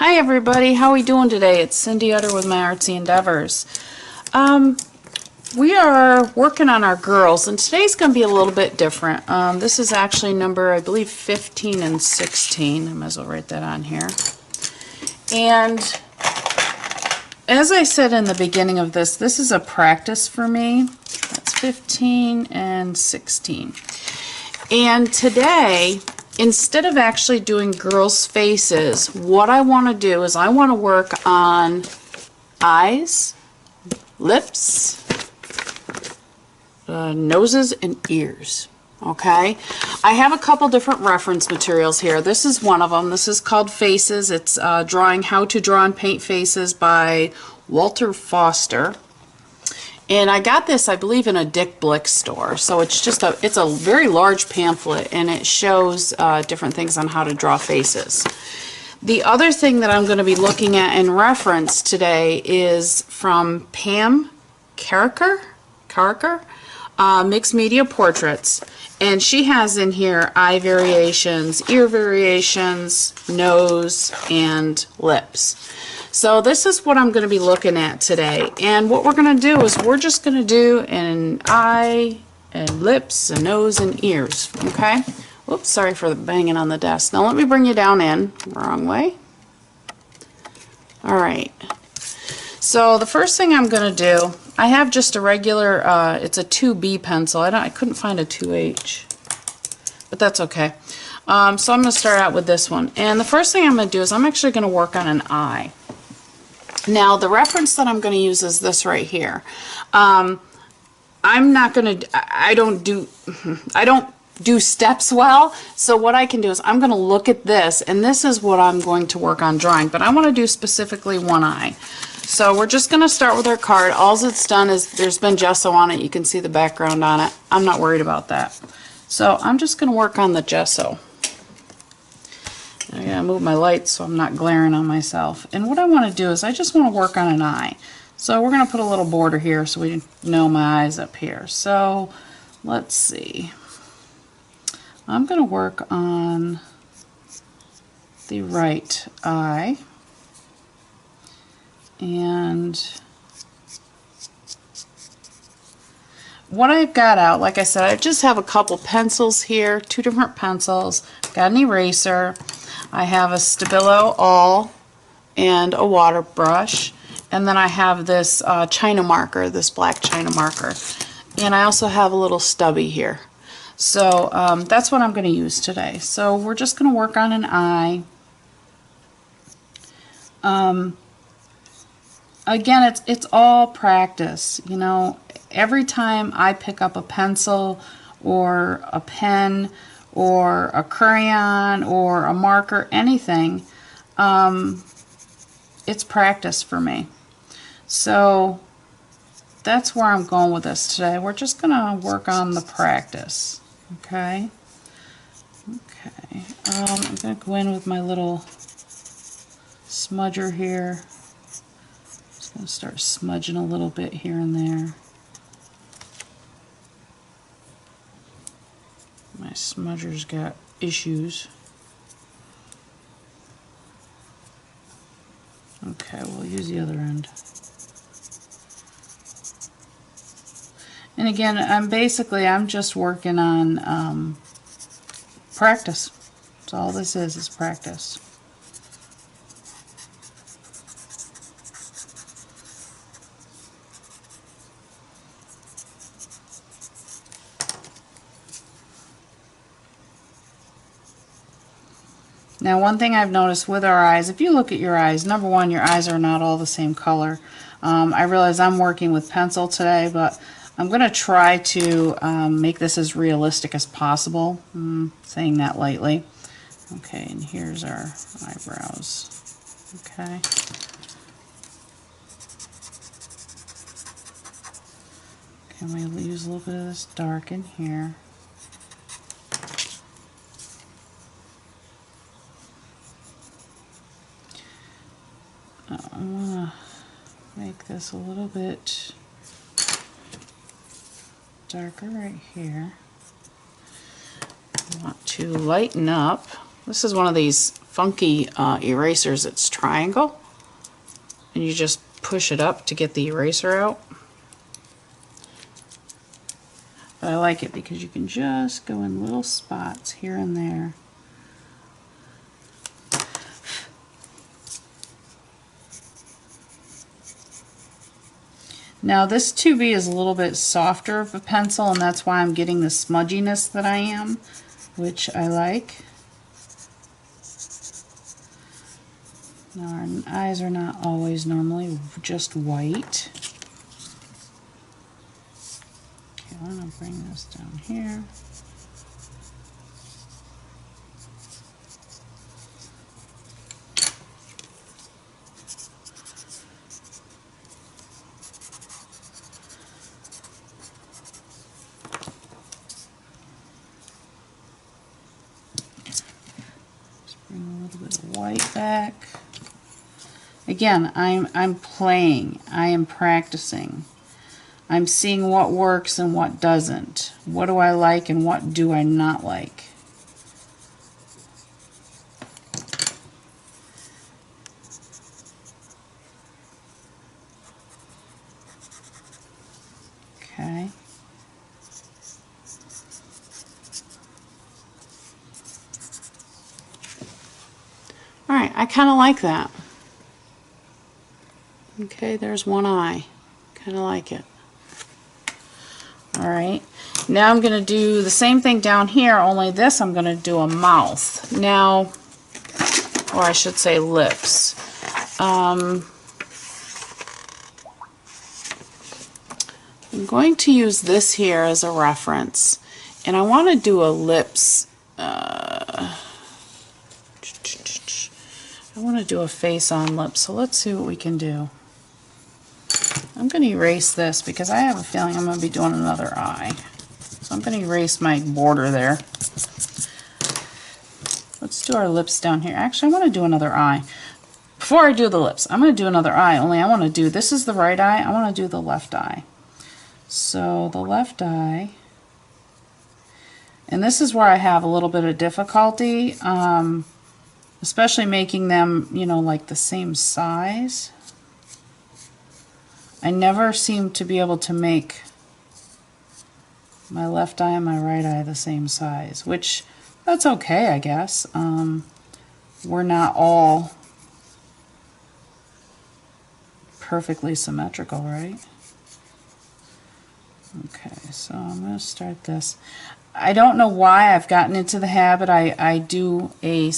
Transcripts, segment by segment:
Hi everybody, how are we doing today? It's Cindy Utter with My Artsy Endeavors. We are working on our girls, and today's going to be a little bit different. This is actually number, I believe, 15 and 16. I might as well write that on here. And as I said in the beginning of this is a practice for me. That's 15 and 16. And today, instead of actually doing girls' faces, what I want to do is I want to work on eyes, lips, noses, and ears. Okay? I have a couple different reference materials here. This is one of them. This is called Faces. It's drawing How to Draw and Paint Faces by Walter Foster. And I got this, I believe, in a Dick Blick store. So it's a very large pamphlet, and it shows different things on how to draw faces. The other thing that I'm going to be looking at in reference today is from Pam Carricker, Mixed Media Portraits. And she has in here eye variations, ear variations, nose, and lips. So this is what I'm going to be looking at today. And what we're going to do is we're just going to do an eye, and lips, and nose, and ears. Okay? Whoops, sorry for the banging on the desk. Now let me bring you down in. Wrong way. Alright. So the first thing I'm going to do, I have just a regular, it's a 2B pencil. I couldn't find a 2H. But that's okay. So I'm going to start out with this one. And the first thing I'm going to do is I'm actually going to work on an eye. Now the reference that I'm going to use is this right here. I'm not going to, I don't do steps well, so what I can do is I'm going to look at this, and this is what I'm going to work on drawing, but I want to do specifically one eye. So we're just going to start with our card. All it's done is there's been gesso on it. You can see the background on it. I'm not worried about that. So I'm just going to work on the gesso. I gotta move my lights so I'm not glaring on myself. And what I want to do is I just want to work on an eye. So we're going to put a little border here so we know my eye's up here. So let's see. I'm going to work on the right eye. And what I've got out, like I said, I just have a couple pencils here, two different pencils. Got an eraser. I have a Stabilo All and a water brush, and then I have this China marker, this black China marker, and I also have a little stubby here. So that's what I'm going to use today. So we're just going to work on an eye. Again, it's all practice. You know, every time I pick up a pencil or a pen or a crayon or a marker, anything, it's practice for me. So that's where I'm going with this today. We're just going to work on the practice. Okay? Okay. I'm going to go in with my little smudger here. Just going to start smudging a little bit here and there. My smudger's got issues. Okay, we'll use the other end. And again, I'm just working on practice. That's all this is practice. Now, one thing I've noticed with our eyes, if you look at your eyes, number one, your eyes are not all the same color. I realize I'm working with pencil today, but I'm going to try to make this as realistic as possible. Saying that lightly. Okay, and here's our eyebrows. Okay. Can we use a little bit of this dark in here? I want to make this a little bit darker right here. I want to lighten up. This is one of these funky erasers. It's triangle, and you just push it up to get the eraser out. But I like it because you can just go in little spots here and there. Now this 2B is a little bit softer of a pencil, and that's why I'm getting the smudginess that I am, which I like. Now our eyes are not always normally just white. Okay, I'm going to bring this down here. Bring a little bit of white back. Again, I'm playing. I am practicing. I'm seeing what works and what doesn't. What do I like and what do I not like? Okay. All right, I kind of like that. Okay, there's one eye. Kind of like it. All right, now I'm going to do the same thing down here, only this I'm going to do a mouth. Now, or I should say lips. I'm going to use this here as a reference, and I want to do a lips. I want to do a face on lips, so let's see what we can do. I'm going to erase this because I have a feeling I'm going to be doing another eye. So I'm going to erase my border there. Let's do our lips down here. Actually, I want to do another eye. Before I do the lips, I'm going to do another eye, only I want to do, this is the right eye, I want to do the left eye. So the left eye, and this is where I have a little bit of difficulty, especially making them, you know, like the same size. I never seem to be able to make my left eye and my right eye the same size, which that's okay, I guess. We're not all perfectly symmetrical, right? Okay, so I'm going to start this. I don't know why I've gotten into the habit. I do a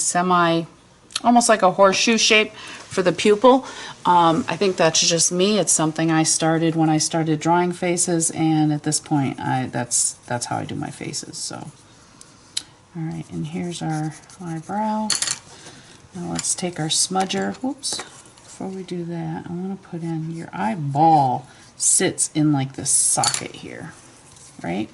almost like a horseshoe shape for the pupil. I think that's just me. It's something I started when I started drawing faces, and at this point, that's how I do my faces. So, all right, and here's our eyebrow. Now let's take our smudger. Whoops! Before we do that, I want to put in your eyeball. Sits in like this socket here, right?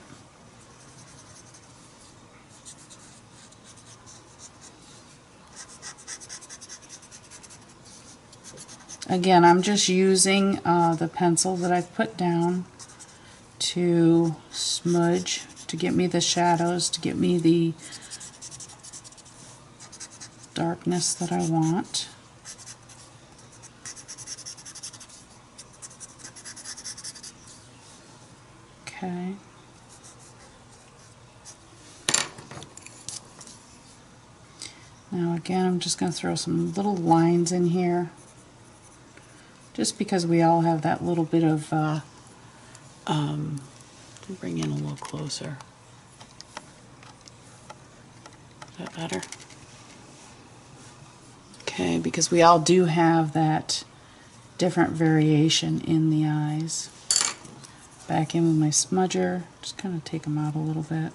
Again, I'm just using the pencil that I've put down to smudge, to get me the shadows, to get me the darkness that I want. Okay. Now again, I'm just going to throw some little lines in here, just because we all have that little bit of, bring in a little closer. Is that better? Okay, because we all do have that different variation in the eyes. Back in with my smudger, just kind of take them out a little bit.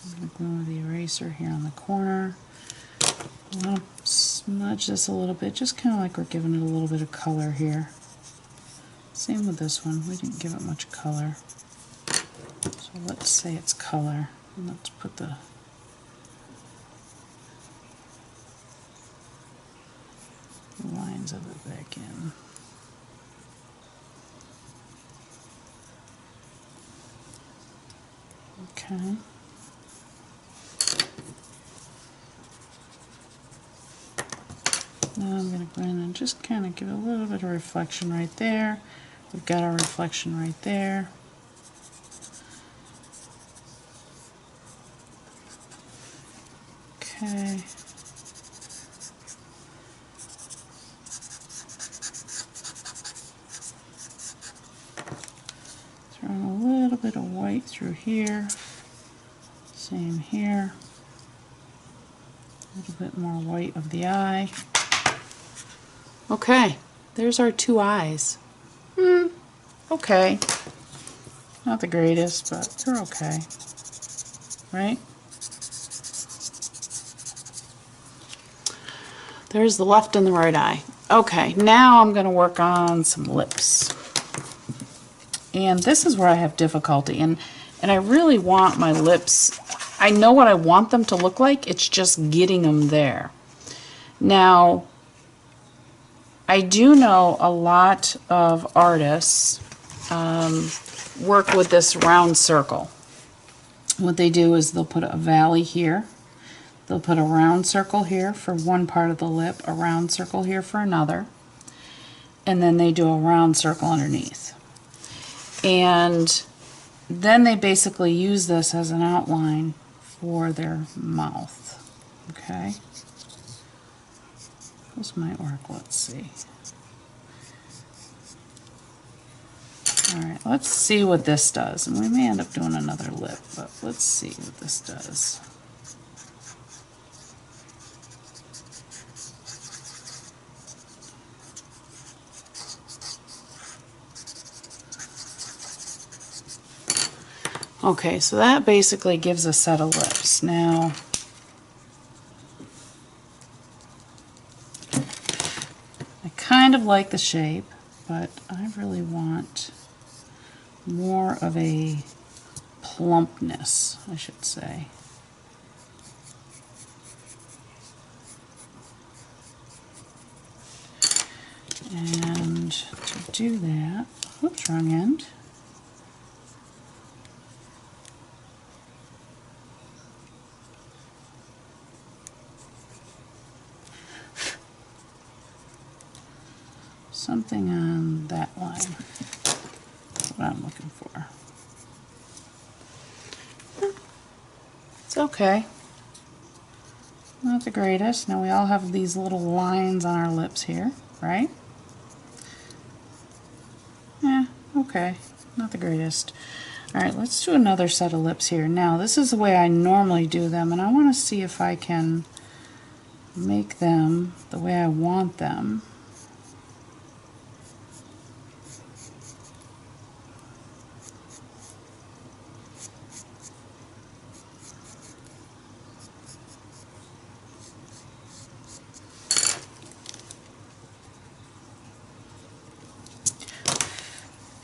I'm going to go with the eraser here on the corner. I'm going to smudge this a little bit, just kind of like we're giving it a little bit of color here. Same with this one, we didn't give it much color. So let's say it's color, and let's put the lines of it back in. Okay. Now I'm going to go in and just kind of give it a little bit of reflection right there. We've got our reflection right there. Okay. Throwing a little bit of white through here. Same here. A little bit more white of the eye. Okay, there's our two eyes. Okay. Not the greatest, but they're okay. Right? There's the left and the right eye. Okay, now I'm going to work on some lips. And this is where I have difficulty. And I really want my lips, I know what I want them to look like, it's just getting them there. Now, I do know a lot of artists work with this round circle. What they do is they'll put a valley here. They'll put a round circle here for one part of the lip, a round circle here for another, and then they do a round circle underneath. And then they basically use this as an outline for their mouth. Okay? This might work, let's see. Alright, let's see what this does. And we may end up doing another lip, but let's see what this does. Okay, so that basically gives a set of lips. Now, I kind of like the shape, but I really want more of a plumpness, I should say. And to do that, oops, wrong end. Something on that line. That's what I'm looking for. It's okay. Not the greatest. Now we all have these little lines on our lips here, right? Yeah, okay. Not the greatest. Alright, let's do another set of lips here. Now this is the way I normally do them, and I want to see if I can make them the way I want them.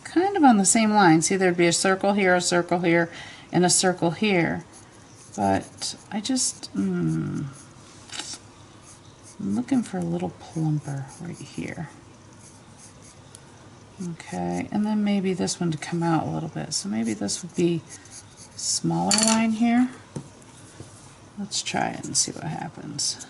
Kind of on the same line. See, there'd be a circle here, and a circle here. But I just, I'm looking for a little plumper right here. Okay, and then maybe this one to come out a little bit. So maybe this would be a smaller line here. Let's try it and see what happens.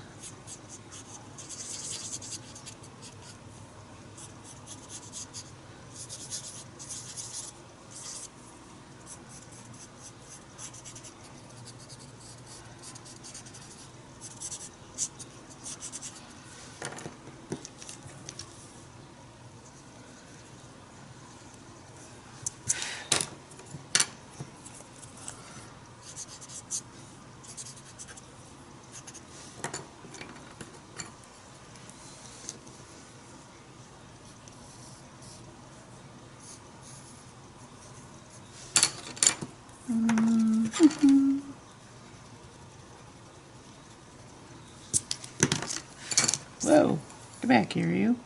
Whoa, get back here, you.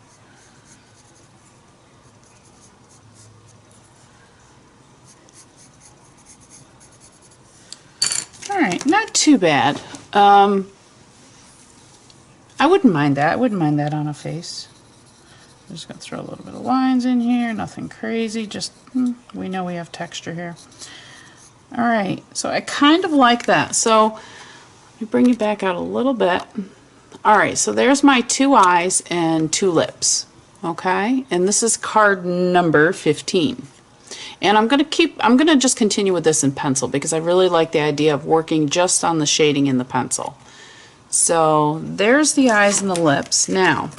Alright, not too bad. I wouldn't mind that. I wouldn't mind that on a face. I'm just going to throw a little bit of lines in here, nothing crazy, just we know we have texture here. All right, so I kind of like that. So let me bring you back out a little bit. All right, so there's my 2 eyes and 2 lips. Okay, and this is card number 15. And I'm gonna just continue with this in pencil because I really like the idea of working just on the shading in the pencil. So there's the eyes and the lips. Now,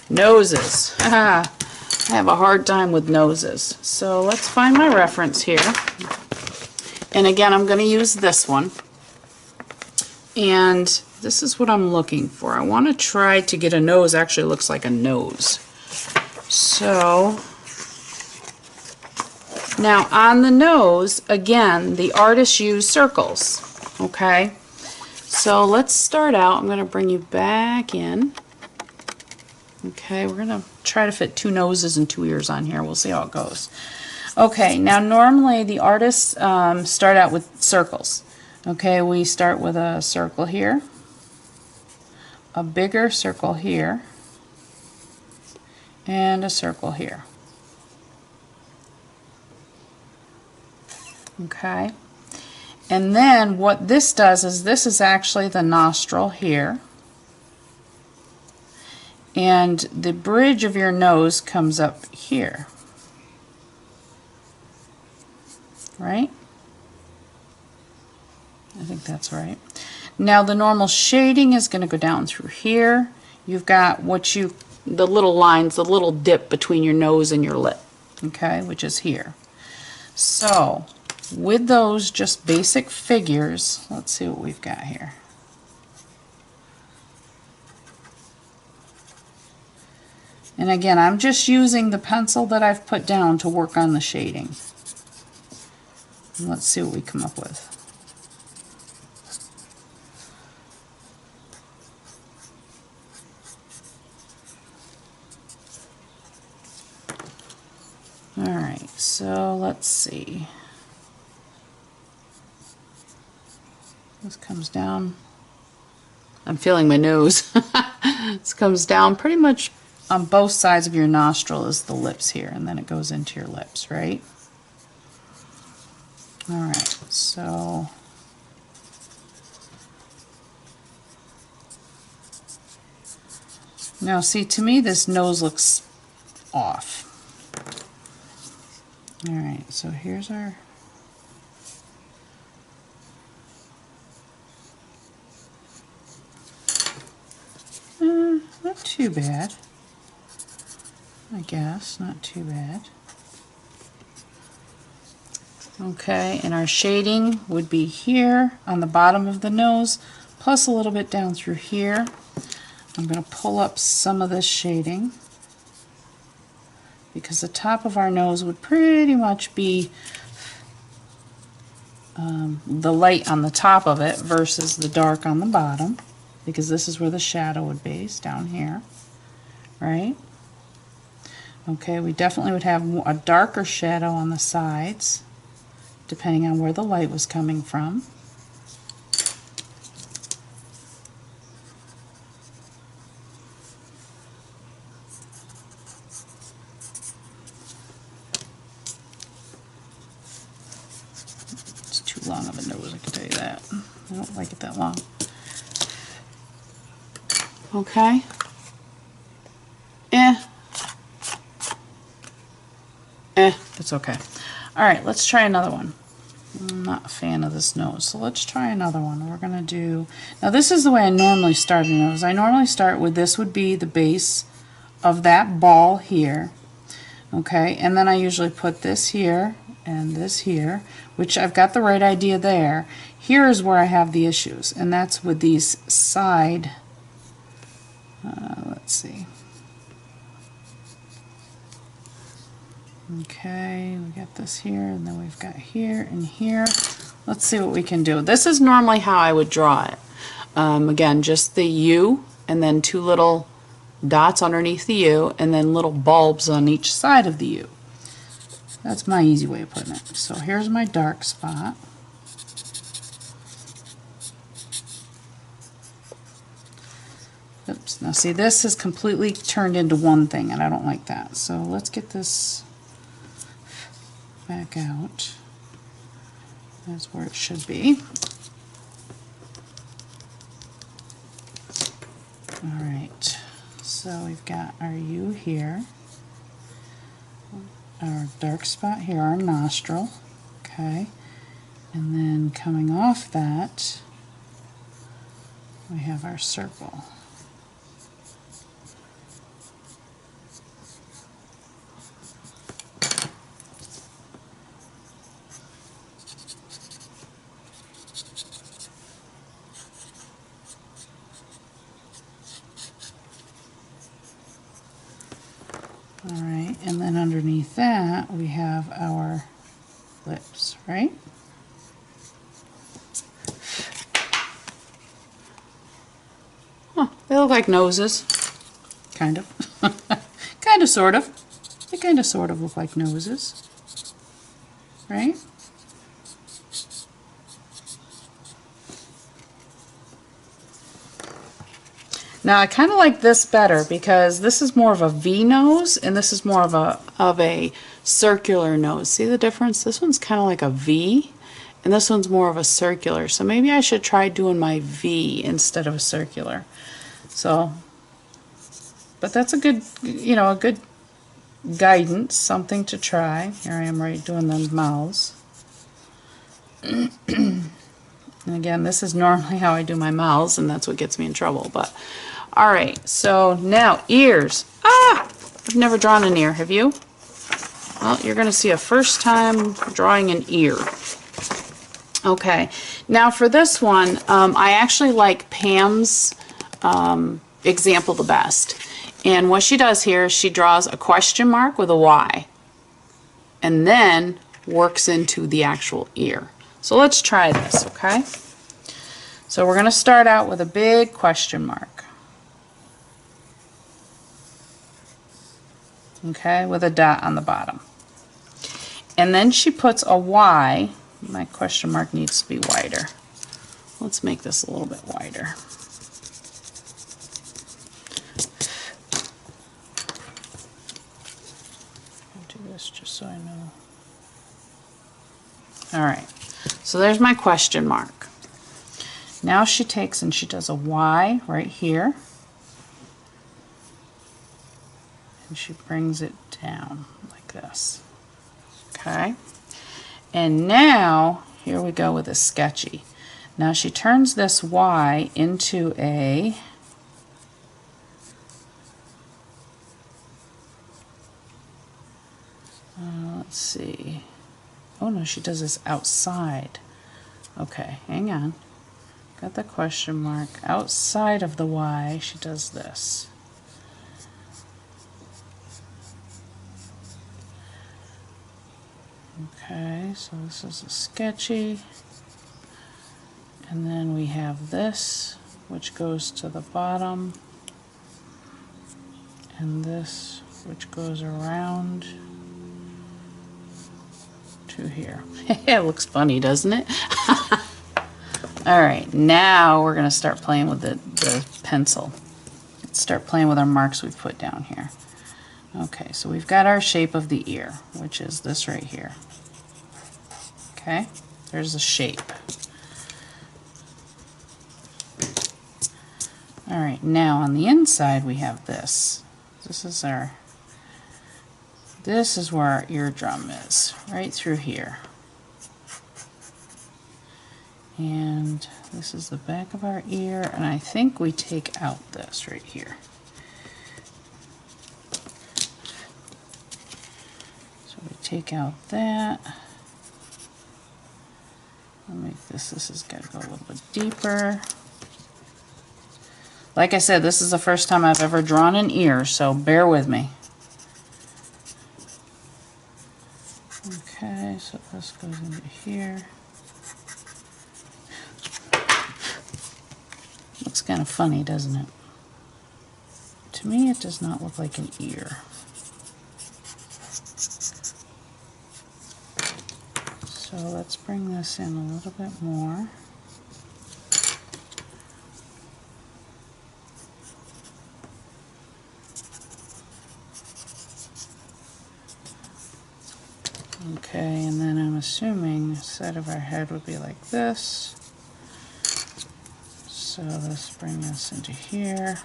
noses. I have a hard time with noses. So let's find my reference here. And again, I'm going to use this one. And this is what I'm looking for. I want to try to get a nose that actually looks like a nose. So now on the nose, again, the artist used circles. Okay? So let's start out. I'm going to bring you back in. Okay, we're going to try to fit 2 noses and 2 ears on here. We'll see how it goes. Okay, now normally the artists start out with circles. Okay, we start with a circle here, a bigger circle here, and a circle here. Okay, and then what this does is this is actually the nostril here, and the bridge of your nose comes up here. Right? I think that's right. Now the normal shading is going to go down through here. You've got the little lines, the little dip between your nose and your lip, okay, which is here. So with those just basic figures, let's see what we've got here. And again, I'm just using the pencil that I've put down to work on the shading. And let's see what we come up with. Alright, so let's see. This comes down. I'm feeling my nose. This comes down pretty much on both sides of your nostril is the lips here, and then it goes into your lips, right? Alright, so now see, to me this nose looks off. Alright, so here's our not too bad, I guess, not too bad. Okay, and our shading would be here on the bottom of the nose, plus a little bit down through here. I'm going to pull up some of this shading because the top of our nose would pretty much be the light on the top of it versus the dark on the bottom, because this is where the shadow would be, is down here, right? Okay, we definitely would have a darker shadow on the sides, depending on where the light was coming from. It's too long of a nose, I can tell you that. I don't like it that long. Okay. It's okay. Alright, let's try another one. I'm not a fan of this nose, so let's try another one. We're going to do... Now this is the way I normally start a nose. I normally start with, this would be the base of that ball here. Okay, and then I usually put this here and this here, which I've got the right idea there. Here is where I have the issues, and that's with these side... let's see. Okay, we got this here, and then we've got here and here. Let's see what we can do. This is normally how I would draw it. Again, just the U, and then 2 little dots underneath the U, and then little bulbs on each side of the U. That's my easy way of putting it. So here's my dark spot. Oops, now see, this is completely turned into one thing, and I don't like that. So let's get this back out. That's where it should be. All right, so we've got our U here, our dark spot here, our nostril, okay, and then coming off that, we have our circle. All right, and then underneath that we have our lips, right? Huh, they look like noses, kind of. Kind of, sort of. They kind of, sort of look like noses, right? Now I kind of like this better because this is more of a V nose and this is more of a circular nose. See the difference? This one's kind of like a V and this one's more of a circular. So maybe I should try doing my V instead of a circular. So, but that's a good, you know, a good guidance, something to try. Here I am right doing the mouths. And again, this is normally how I do my mouths and that's what gets me in trouble, but alright, so now ears. Ah! I've never drawn an ear, have you? Well, you're going to see a first time drawing an ear. Okay, now for this one, I actually like Pam's example the best. And what she does here is she draws a question mark with a Y and then works into the actual ear. So let's try this, okay? So we're going to start out with a big question mark. Okay, with a dot on the bottom. And then she puts a Y. My question mark needs to be wider. Let's make this a little bit wider. I'll do this just so I know. Alright, so there's my question mark. Now she takes and she does a Y right here. And she brings it down like this. Okay? And now, here we go with a sketchy. Now she turns this Y into a let's see. Oh no, she does this outside. Okay, hang on. Got the question mark. Outside of the Y, she does this. Okay, so this is a sketchy. And then we have this, which goes to the bottom. And this, which goes around to here. It looks funny, doesn't it? Alright, now we're going to start playing with the pencil. Let's start playing with our marks we put down here. Okay, so we've got our shape of the ear, which is this right here. Okay, there's the shape. Alright, now on the inside we have this. This is where our eardrum is, right through here. And this is the back of our ear, and I think we take out this right here. So we take out that. I'll make this has got to go a little bit deeper. Like I said, this is the first time I've ever drawn an ear, so bear with me. Okay, so this goes into here. Looks kind of funny, doesn't it? To me, it does not look like an ear. So let's bring this in a little bit more. Okay, and then I'm assuming the side of our head would be like this. So let's bring this into here.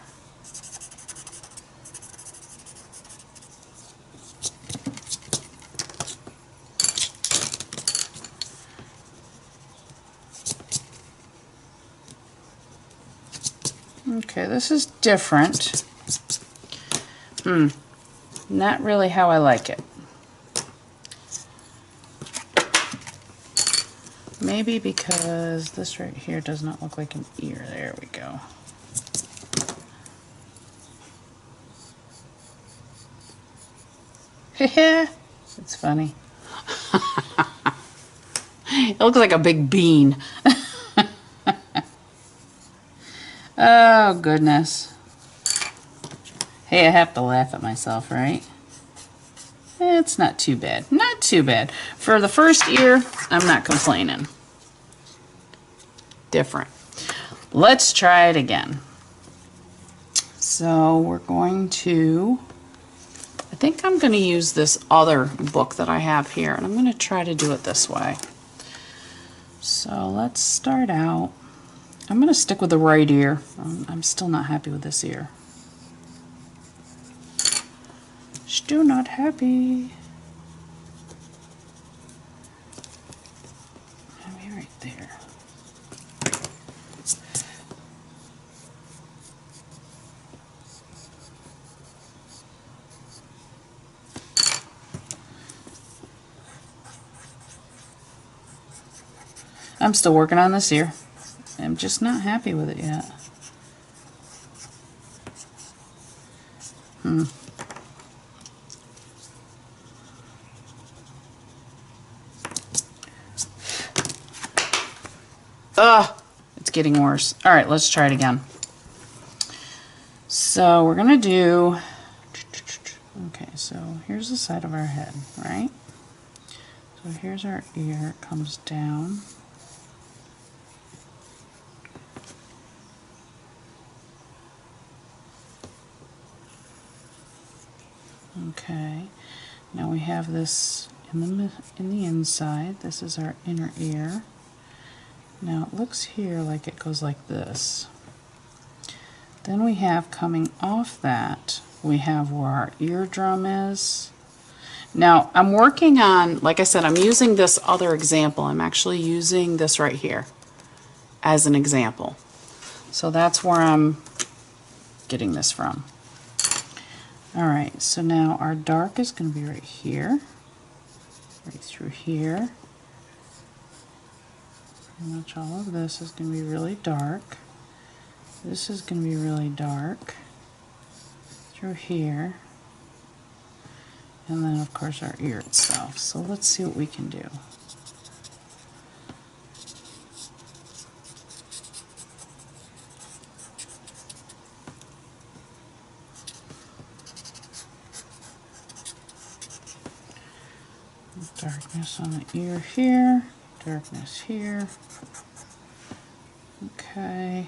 Okay, this is different. Not really how I like it. Maybe because this right here does not look like an ear. There we go. It's funny. It looks like a big bean. Oh, goodness. Hey, I have to laugh at myself, right? It's not too bad. Not too bad. For the first ear, I'm not complaining. Different. Let's try it again. So we're going to, I think I'm going to use this other book that I have here, and I'm going to try to do it this way. So let's start out. I'm going to stick with the right ear. I'm still not happy with this ear. Still not happy. Maybe right there. I'm still working on this ear. I'm just not happy with it yet. Ugh, it's getting worse. All right, let's try it again. So we're gonna do, okay, so here's the side of our head, right? So here's our ear, it comes down. Okay, now we have this in the inside. This is our inner ear. Now it looks here like it goes like this. Then we have coming off that, we have where our eardrum is. Now I'm working on, like I said, I'm using this other example. I'm actually using this right here as an example. So that's where I'm getting this from. Alright, so now our dark is going to be right here, right through here. Pretty much all of this is going to be really dark. This is going to be really dark through here. And then of course our ear itself. So let's see what we can do. Darkness on the ear here, darkness here. Okay.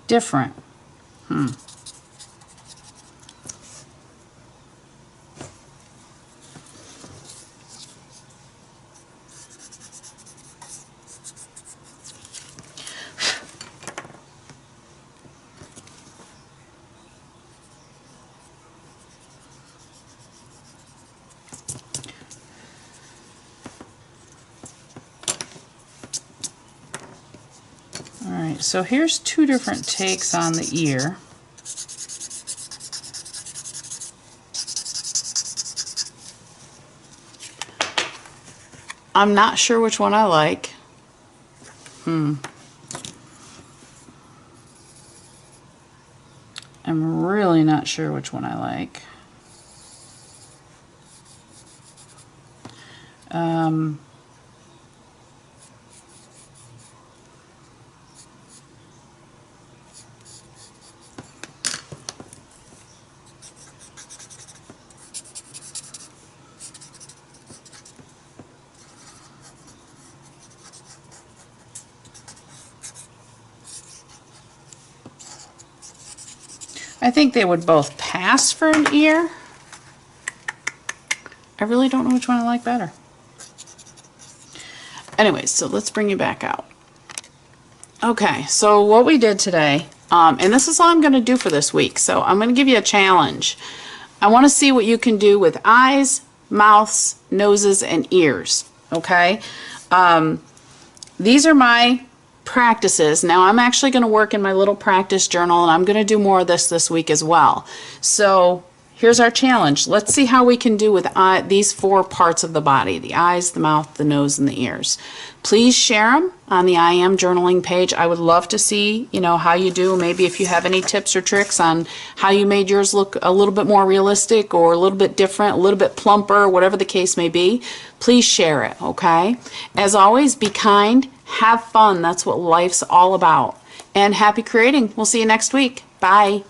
Different. Alright, so here's two different takes on the ear. I'm not sure which one I like. I'm really not sure which one I like. I think they would both pass for an ear. I really don't know which one I like better. Anyways, so let's bring you back out. Okay, so what we did today, and this is all I'm going to do for this week, so I'm going to give you a challenge. I want to see what you can do with eyes, mouths, noses, and ears, okay? These are my practices. Now I'm actually going to work in my little practice journal, and I'm going to do more of this week as well. So here's our challenge. Let's see how we can do with these 4 parts of the body: the eyes, the mouth, the nose, and the ears. Please share them on the I Am Journaling page. I would love to see, you know, how you do. Maybe if you have any tips or tricks on how you made yours look a little bit more realistic or a little bit different, a little bit plumper, whatever the case may be, please share it, okay? As always, be kind, have fun. That's what life's all about. And happy creating. We'll see you next week. Bye.